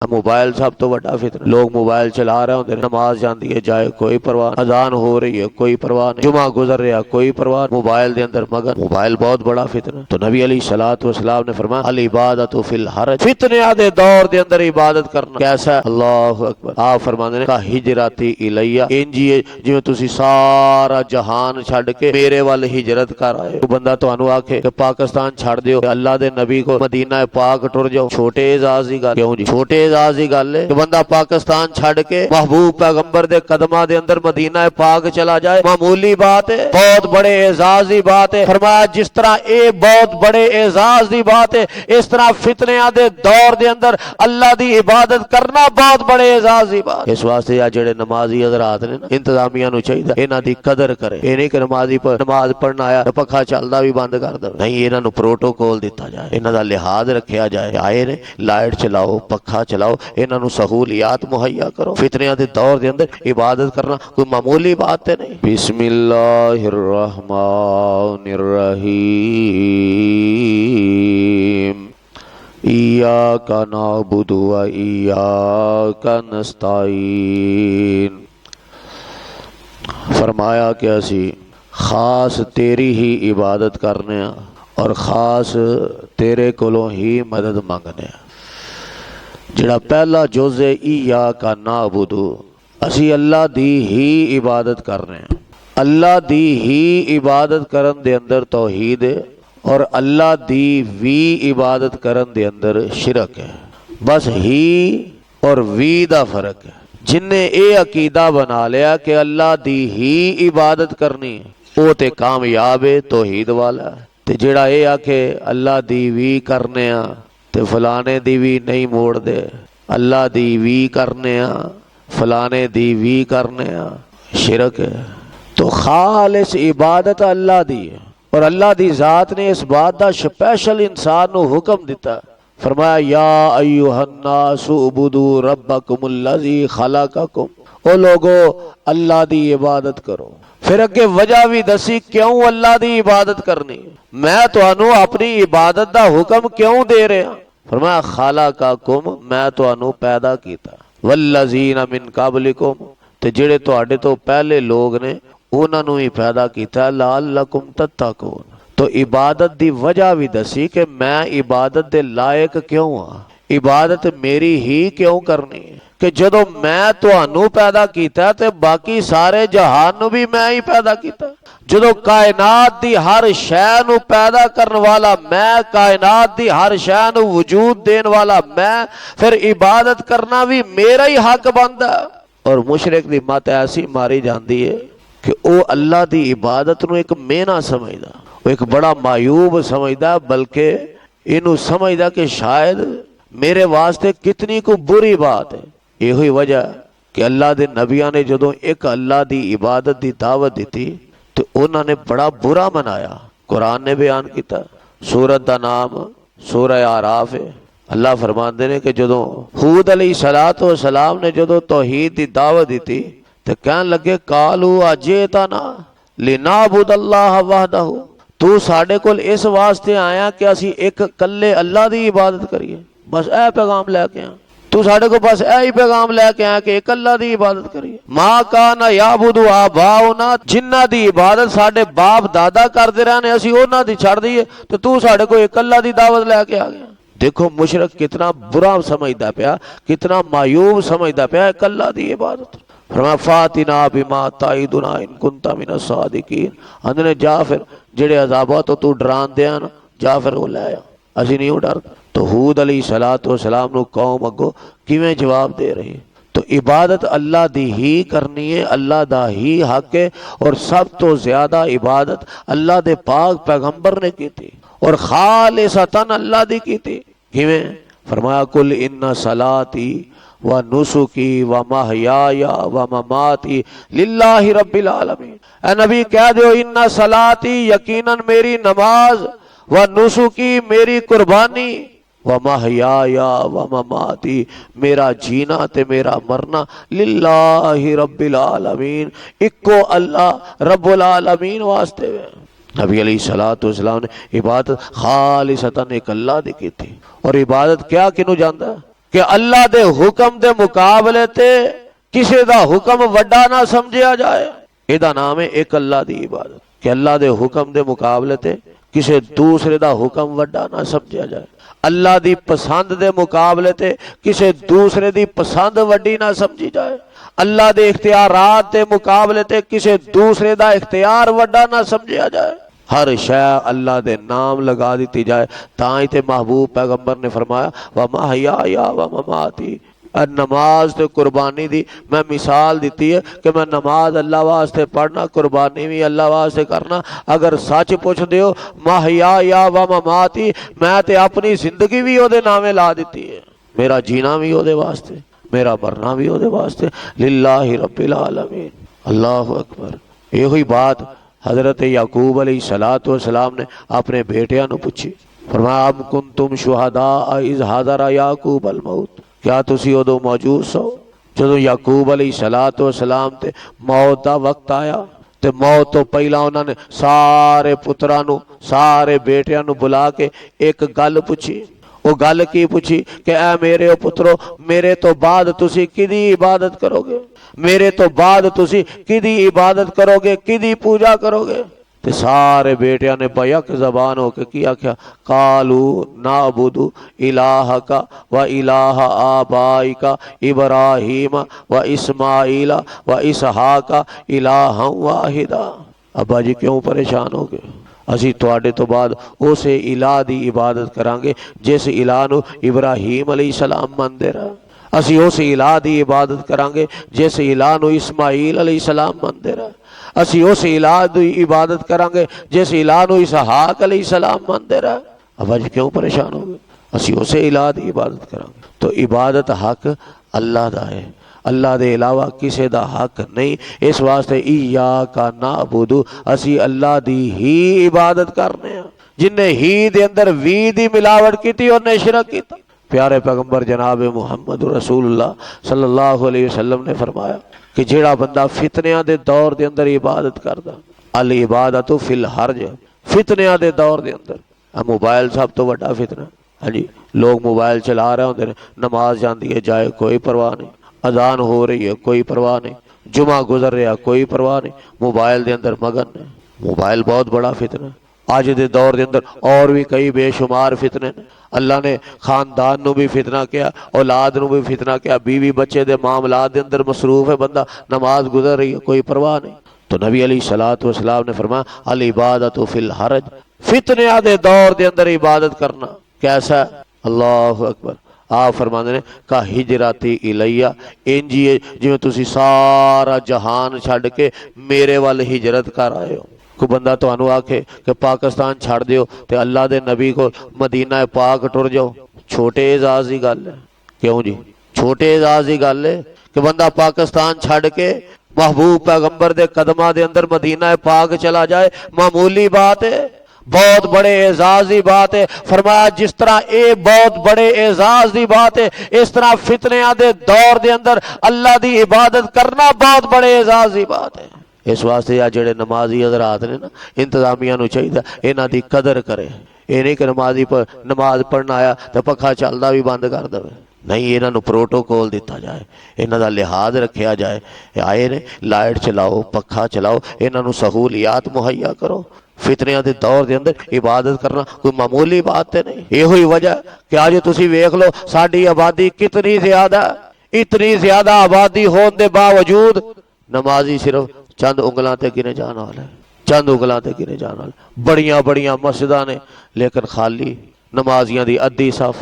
Mobile सब तो बड़ा फितना। लोग मोबाइल चला रहे होंगे, नमाज जाती है जाए कोई परवाह, अजान हो रही है कोई परवाह नहीं, जुमा गुजर रहा कोई परवाह, मोबाइल के अंदर मगन। मोबाइल बहुत बड़ा फितना। तो नबी अलैहिस्सलाम ने फरमाया अल इबादतु फिल हरज, फितने दे दौर के अंदर इबादत करना कैसा है? अल्लाहु अकबर। आप फरमाते का हिजरती इलैया, इंजी जिवें तुसी सारा जहान छड़ के मेरे वाल हिजरत कर आए। बंदा तुहानू आखे कि पाकिस्तान छड़ दियो, अल्लाह दे नबी को मदीना पाक टुर जाओ, छोटे एजाज की गल क्यों जी? छोटे एजाज की गल है कि बंदा पाकिस्तान छड़ के महबूब पैगंबर दे कदमां दे अंदर मदीना पाक चला जाए, मामूली बात है? बहुत बड़े एजाज की बात है। फरमाया जिस तरह ये बहुत बड़े एजाज की बात है, इस तरह फितनियां दे दौर दे अंदर अल्लाह दी इबादत करना बहुत बड़े एजाज की बात। इस वास्ते आ जेड़े नमाजी हज़रात ने ना, इंतजामिया नूं चाहिए इन्हां दी कदर करे। ये नहीं कि नमाजी पर नमाज पढ़ना आया पखा चलदा भी बंद कर दे, नहीं, इन्हां नूं प्रोटोकॉल दिता जाए, इन्हां दा लिहाज रखा जाए। आए ने लाइट चलाओ पखा चलाओ, इन्हां नूं सहूलियात मुहैया करो। फितनियां दे दौर दे अंदर इबादत करना कोई मामूली बात है नहीं। बिस्मिल्लाहिर रहमानिर रहीम, इय्याका नअबुदु व इय्याका नस्तईन। फरमाया कि असी खास तेरी ही इबादत करने और खास तेरे कोलों ही मदद मंगने। जिहड़ा पहला जुज़ है इय्याका नअबुदु, असी अल्लाह दी ही इबादत करने। अल्लाह दी ही इबादत करन दे अंदर तौहीद है और अल्लाह दी भी इबादत करन दे अंदर शिरक है। बस ही और वी दा फर्क है। जिन्हें ये अकीदा बना लिया कि अल्लाह दी ही इबादत करनी वो ते कामयाब है, तौहीद वाला। ते जिहड़ा ये आखे अल्लाह दी भी करने ते फलाने दी भी नहीं मोड़ दे, अल्लाह दी भी करने फलाने दी भी करने, शिरक है। तो खालिस इबादत अल्लाह दी है और अल्लाह दी जात ने इस बात का स्पेशल इंसान को हुक्म दिता। फरमाया या अय्युहन्नासु उबुदू रब्बकुमुल्लज़ी खलक़कुम, ओ लोगो अल्लाह दी इबादत करो। फिर अगे वजह भी दसी क्यों अल्लाह दी इबादत करनी। मैं तुहानू अपनी इबादत का हुक्म क्यों दे रहा? फरमाया खलक़कुम, मैं तुहानू पैदा कीता, वल्लज़ीना मिन क़ब्लिकुम, ते जिहड़े तुहाडे तो पहले लोग ने उन्हां नू ही पैदा कीता, लअल्लकुम तत्तकून। तो इबादत दी वजह भी दसी कि मैं इबादत दे लायक क्यों हाँ, इबादत मेरी ही क्यों करनी है। कि जदों मैं तुहानू पैदा कीता ते बाकी सारे जहान नू भी मैं ही पैदा कीता। जदों कायनात दी हर शै नू पैदा करने वाला मैं, कायनात दी हर शै नू वजूद देने वाला मैं, फिर इबादत करना भी मेरा ही हक बनदा। और मुशरिक दी मत ऐसी मारी जाती है कि वह अल्लाह दी इबादत नू एक मेहना समझदा, वो एक बड़ा मायूब समझदा, बल्कि इनू समझदा कि शायद मेरे वास्ते कितनी को बुरी बात है। यही वजह कि अल्लाह दे नबियां ने जदों एक अल्लाह दी इबादत दी दावत दी तो उन्होंने बड़ा बुरा मनाया। कुरान ने बयान किया, सूरत का नाम सूरह आराफ है। अल्लाह फरमाते ने कि जदों हूद अलैहिस्सलाम ने जदों तौहीद दी दावत दी तो कहन लगे कालू अजेतना लिनाबुदल्लाह वहदहू, तू साडे कोल इस वास्ते आया कि असी एक कल्ले अल्लाह दी इबादत करिए, बस ए पैगाम लैके आया। तू साडे को बस यही पैगाम लैके आया कि एक अल्लाह दी इबादत करिए। मां काना याबुदु आबाउना, जिन्ना दी इबादत साडे बाप दादा करते रहने असी उन्हां दी छड़ दईए, तो तू साडे को एक अल्लाह दी दावत लैके आ गया। देखो मुशरिक कितना बुरा समझदा पिया, कितना मायूब समझदा पिया एक अल्लाह दी इबादत। फरमाया फातिना बिमा ताइदुना इन कुंता मिनस सादिकीन, अंदने जा फिर जेड़े अजाबा तो तू डरान दिया ना, जा फिर वो ले आ, असी नहीं डरदा। तो हूद अलैहिस्सलाम नू कौम अगो किवें जवाब दे रही। तो इबादत अल्लाह दी ही करनी है, अल्लाह दा ही हक है। और सब तो ज्यादा इबादत अल्लाह दे पाक पैगंबर ने की थी और खालिसतन अल्लाह दी की थी। किवें? फरमाया कुल इन्ना सलाती व नुसुकी व महयाया व ममाती लिल्लाहि रब्बिल आलमीन। ए नबी कह दो इन्ना सलाती, यकीनन मेरी नमाज, व नुसुकी मेरी कुर्बानी, व महयाया व ममाती मेरा जीना ते मेरा मरना, लिल्लाहि रब्बिल आलमीन, इक्को अल्लाह रब्बुल आलमीन वास्ते वे। नबी अलैहिस्सलाम ने इबादत खालिसतन एक अल्लाह दी की थी। और इबादत क्या किनू जानदा? कि अल्लाह दे हुक्म दे मुकाबले ते किसी दा हुक्म वड्डा ना समझिया जाए। इहदा नाम है एक अल्लाह दी इबादत, कि अल्लाह दे हुक्म दे मुकाबले ते किसी दूसरे दा हुक्म वड्डा ना समझिया जाए। अल्लाह दी पसंद दे मुकाबले ते किसी दूसरे दी पसंद वड्डी ना समझी जाए। अल्लाह दे इख्तियारात दे मुकाबले ते किसी दूसरे दा इख्तियार वड्डा ना समझिया जाए। हर शय अल्लाह दे नाम लगा दी जाए। ताई ते महबूब पैगंबर ने फरमाया व महया व ममाती, नमाज ते कुर्बानी दी मैं मिसाल दी है कि मैं नमाज अल्लाह वास्ते पढ़ना, कुर्बानी भी अल्लाह वास्ते करना। अगर सच पुछ दियो महया व ममाती, मैं ते अपनी जिंदगी भी ओदे नामे ला दी है। मेरा जीना भी ओदे वास्ते, मेरा मरना भी ओदे वास्ते। लिल्लाहि रब्बिल आलमीन। अल्लाहु अकबर। यो ही बात हजरत याकूब अलैहिस्सलातु वस्सलाम ने अपने बेटियां नूं पूछी। फरमाया अम कुंतुम शुहदा इज़ हज़रा याकूब अल मौत, क्या तुसी उदों मौजूद सो जदों याकूब अलैहिस्सलातु वस्सलाम ते मौत दा वक्त आया? ते मौत तो पहला उन्होंने सारे पुत्रां नूं, सारे बेटियां नूं बुला के एक गल पूछी। वो गल की पूछी कि ऐ मेरे पुत्रो, मेरे तो बाद तुसी किदी इबादत करोगे? मेरे तो बाद तुसी किदी इबादत करोगे, किदी पूजा करोगे? ते सारे बेटिया ने बयक जबान होके की आख्या, कालू नाबुदु इलाहका व इलाहा आबाइका इब्राहीम व इस्माइला व इसहाका इलाहं वाहिदा। अब्बा जी क्यों परेशान हो गए? असी तुहाडे तो बाद उस इलाह दी इबादत करांगे जिस इलाह नूं इब्राहीम अलैहिस्सलाम मनदे रहे। असी उस इलाह दी इबादत करांगे जिस इलाह नूं इस्माइल अलैहिस्सलाम मनदे रहे। असी उस इलाह दी इबादत करांगे जिस इलाह नूं इसहाक अलैहिस्सलाम मनदे रहे। अब अज क्यों परेशान हो गए? असी उस इलाह दी इबादत करांगे। तो इबादत हक अल्लाह दा है, अल्लाह दे अलावा किसी दा हक नहीं। इस वास्ते इय्याका नअबुदु, असी अल्लाह दी ही इबादत करने हैं। जिन्हें ही दे अंदर वी दी मिलावट की उन्हें शिरक किया। प्यारे पैगंबर जनाब मुहम्मद रसूलुल्लाह सल्लल्लाहु अलैहि वसल्लम ने फरमाया कि जेड़ा बंदा फितनियां दे दौर दे अंदर इबादत करदा, अल इबादतु फिल हर्ज, फितनियां दे दौर दे अंदर मोबाइल सब तो वड्डा फितना। हाँ जी, लोग मोबाइल चला रहे होंगे, नमाज जाती है जाए कोई परवाह नहीं, अजान हो रही है कोई परवाह नहीं, जुमा गुजर रहा कोई परवाह नहीं, मोबाइल के अंदर मगन है। मोबाइल बहुत बड़ा फितना। अज के दौर के अंदर और भी कई बेशुमार फितने ने। अल्लाह ने खानदान नू भी फितना किया, औलाद नू भी फितना किया, बीवी बच्चे के मामलात के अंदर मसरूफ है बंदा, नमाज गुजर रही है कोई परवाह नहीं। तो नबी अलैहिस्सलातु वस्सलाम ने फरमाया अल इबादतु फिल हरज, फितनिया दे दौर के अंदर इबादत करना कैसा? अल्लाहु अकबर। आप फरमाते ने का हिजराती इलैया, इंजी जिवें तुसी सारा जहान छड्ड के मेरे वाल हिजरत कर आए हो। कोई बंदा तुहानू आखे कि पाकिस्तान छड़ दियो ते अल्लाह दे नबी को मदीना पाक टुर जाओ, छोटे एजाज की गल है। क्यों जी? छोटे एजाज की गल है कि बंदा पाकिस्तान छड़ के महबूब पैगंबर दे कदमां दे अंदर मदीना पाक चला जाए, मामूली बात है? बहुत बड़े एजाज की बात है। फरमाया जिस तरह ये बहुत बड़े एजाज की बात है, इस तरह फितनिया दे दौर दे अंदर अल्लाह की इबादत करना बहुत बड़े एजाज की बात है। इस वास्ते आ जेड़े नमाजी हज़रात ने ना, इंतजामिया नूं चाहिए इन्हां दी कदर करे। ये नहीं कि नमाजी पर नमाज पढ़ना आया तो पखा चलदा भी बंद कर दे, नहीं, इन्हां नूं प्रोटोकॉल दिता जाए, इन्हां दा लिहाज रखा जाए। आए ने लाइट चलाओ, पखा चलाओ, इन्हां नूं सहूलियात मुहैया करो। फितनिया के दौर के अंदर इबादत करना कोई मामूली बात है नहीं। यो ही वजह कि अज तुसी वेख लो साडी आबादी कितनी ज्यादा, इतनी ज्यादा आबादी होने के बावजूद नमाजी सिर्फ चंद उंगलों ते गिने जाने वाले, चंद उंगलों ते गिने जाने वाले। बड़िया बड़िया मस्जिदां ने लेकिन खाली, नमाजियां दी अद्धी सफ,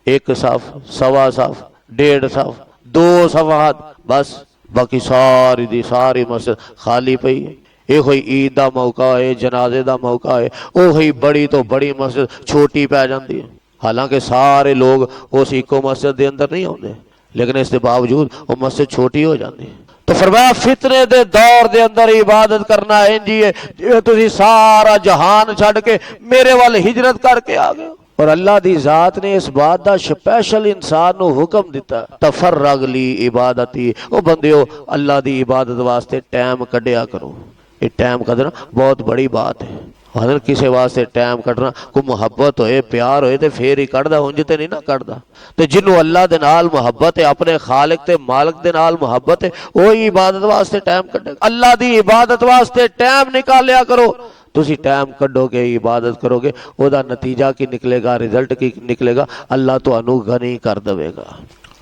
एक सफ, सवा सफ, डेढ़ सफ, दो सफात बस, बाकी सारी दी सारी मस्जिद खाली पई है। ये कोई ईद का मौका है, जनाजे का मौका है, वही बड़ी तो बड़ी मस्जिद छोटी पै जाती है। हालांकि सारे लोग उस इको मस्जिद के अंदर नहीं आते, लेकिन इसके बावजूद वो मस्जिद छोटी हो जाती है। तो फरमाया फितने दे दौर दे अंदर इबादत करना इंज ही है जिवें तुसीं सारा जहान छड्ड के मेरे वाल हिजरत करके आ गए। और अल्लाह दी जात ने इस बात का स्पैशल इंसान नूं हुक्म दिता, तफर्रग ली इबादती, ओ बंदिओ अल्लाह दी इबादत वास्ते टाइम कढ़िया करो। ये टाइम कढ़ना बहुत बड़ी बात है। मतलब किसी वास्ते टाइम कढ़ना, कोई मुहब्बत होए प्यार होए तो फिर ही कढ़दा, उंज ते नहीं ना कढ़दा। ते जिन्हों अल्लाह दे नाल मुहब्बत है, अपने खालिक ते मालिक दे नाल मुहब्बत है, वही इबादत वास्ते टाइम कढ़ेगा। अल्लाह दी इबादत वास्ते टाइम निकालिया करो। तुसी टाइम कढ़ोगे, इबादत करोगे, ओदा नतीजा की निकलेगा, रिजल्ट की निकलेगा, अल्लाह तुहानू गनी कर देवेगा,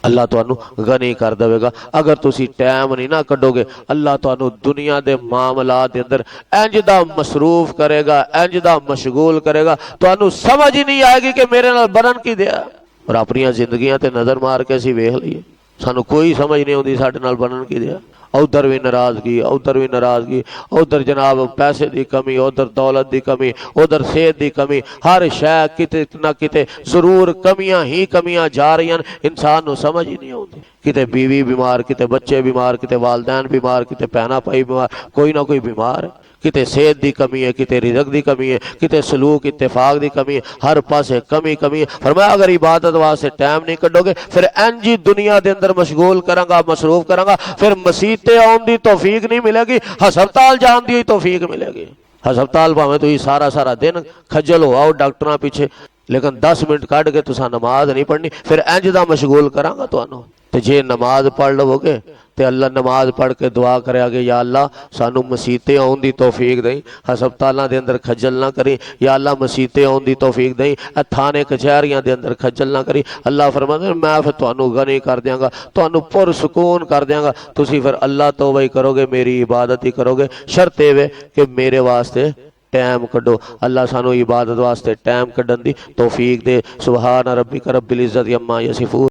अल्लाह तुहानू गनी कर देवेगा। अगर तुसी टाइम नहीं ना कढ़ोगे, अल्लाह तुहानू दुनिया के मामलात के अंदर इंज दा मसरूफ करेगा, इंज दा मशगूल करेगा, तुहानू समझ ही नहीं आएगी कि मेरे नाल बनन की दिया। और अपनी जिंदगियां ते नज़र मार के असीं वेख लईए, सानू कोई समझ नहीं आती साडे नाल बनन की दिया। उधर भी नाराजगी, उधर भी नाराजगी, उधर जनाब पैसे की कमी, उधर दौलत की कमी, उधर सेहत की कमी, हर शय किते ना किते जरूर कमियां ही कमियां जा रही हैं। इंसान को समझ ही नहीं आती, किते बीवी बीमार, किते बच्चे बीमार, किते वालदैन बीमार, किते भैन भाई बीमार, कोई ना कोई बीमार है। किते सेहत की कमी है, किते रिज़्क़ की कमी है, किते सलूक इत्तेफाक की कमी है, हर पासे कमी कमी है। फरमाया अगर इबादत वास्ते टाइम नहीं कढ़ोगे, फिर इंज ही दुनिया के अंदर मशगूल करांगा, मसरूफ करांगा, फिर मसीते आउण दी तौफीक नहीं मिलेगी, हस्पताल जाण दी तौफीक मिलेगी। हस्पताल भावें तुसीं सारा सारा दिन खज्जल हो आओ डॉक्टरां पिछे, लेकिन 10 मिनट कढ़ के तुसां नमाज नहीं पढ़नी, फिर इंज दा मशगूल करांगा तुहानू। ते जे नमाज पढ़ लवोगे तो अल्लाह नमाज पढ़ के दुआ करे, या अल्लाह सानू मसीते आउण दी तौफीक दई, हस्पतालों के अंदर खज्जल ना करी, या अल्लाह मसीते आउण दी तौफीक दई, थाने कचहरियां के अंदर खज्जल ना करी। अल्लाह फरमांदा मैं फिर तुहानू गनी कर देंगा, तुहानू पुरसकून कर देंगा। तुसीं फिर अल्लाह तौबा ही करोगे, मेरी इबादत ही करोगे। शर्त ये कि मेरे वास्ते टाइम कढ़ो। अल्लाह सानू इबादत वास्ते टाइम कढ़न दी तौफीक दे। सुभान रब्बिक रब्बिल इज्जति अम्मा यसिफून।